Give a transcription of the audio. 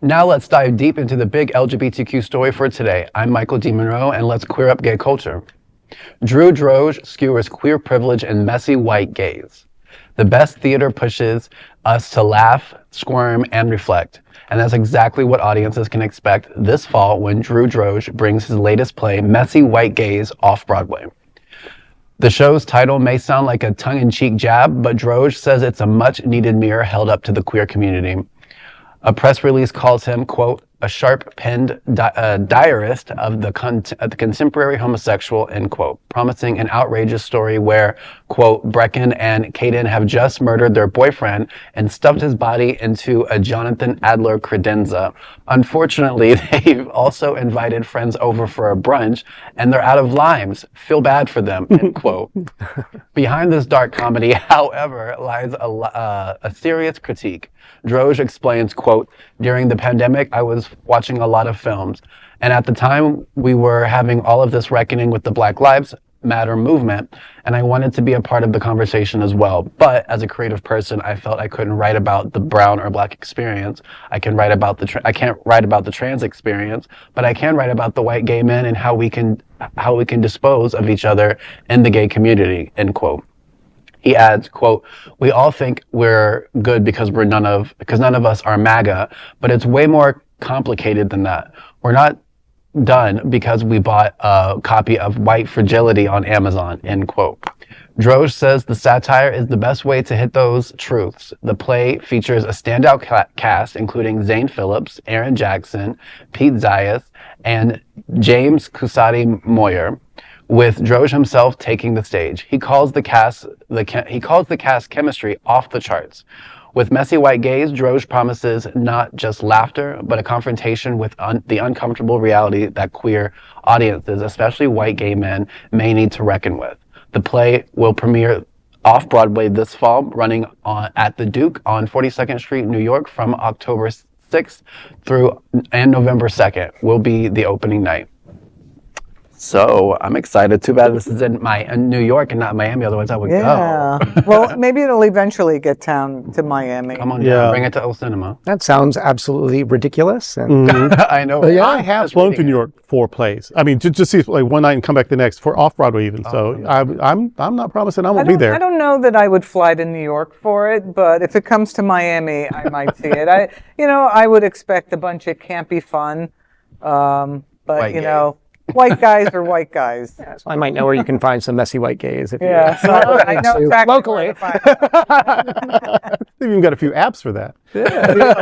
Now let's dive deep into the big LGBTQ story for today. I'm Michael D. Monroe, and let's queer up gay culture. Drew Droege skewers queer privilege and messy white gaze. The best theater pushes us to laugh, squirm, and reflect. And that's exactly what audiences can expect this fall when Drew Droege brings his latest play, Messy White Gaze, off-Broadway. The show's title may sound like a tongue-in-cheek jab, but Droege says it's a much-needed mirror held up to the queer community. A press release calls him, quote, a sharp-penned diarist of the contemporary homosexual, end quote, promising an outrageous story where, quote, Brecken and Caden have just murdered their boyfriend and stuffed his body into a Jonathan Adler credenza. Unfortunately, they've also invited friends over for a brunch, and they're out of limes. Feel bad for them, end quote. Behind this dark comedy, however, lies a serious critique. Droege explains, quote, during the pandemic, I was watching a lot of films. And at the time, we were having all of this reckoning with the Black Lives Matter movement. And I wanted to be a part of the conversation as well. But as a creative person, I felt I couldn't write about the brown or Black experience. I can't write about the trans experience, but I can write about the white gay men and how we can dispose of each other in the gay community, end quote. He adds, quote, we all think we're good because none of us are MAGA, but it's way more complicated than that. We're not done because we bought a copy of White Fragility on Amazon, end quote. Droege says the satire is the best way to hit those truths. The play features a standout cast, including Zane Phillips, Aaron Jackson, Pete Zayas, and James Kusati Moyer, with Droege himself taking the stage. He calls the cast chemistry off the charts. With Messy White Gaze, Droege promises not just laughter, but a confrontation with the uncomfortable reality that queer audiences, especially white gay men, may need to reckon with. The play will premiere off-Broadway this fall, running at the Duke on 42nd Street, New York, from October 6th and November 2nd will be the opening night. So I'm excited. Too bad this is in New York and not Miami. Otherwise, I would go. Well, maybe it'll eventually get down to Miami. Come on down. Bring it to old cinema. That sounds absolutely ridiculous. And I know. Yeah, I have flown to New York for plays. I mean, to see like one night and come back the next for off-Broadway even. So I'm not promising I won't be there. I don't know that I would fly to New York for it, but if it comes to Miami, I might see it. I would expect a bunch of campy fun, but white guys are white guys. Yeah, so I might know where you can find some messy white gays. If so I know exactly locally. where to find them. They've even got a few apps for that. Yeah.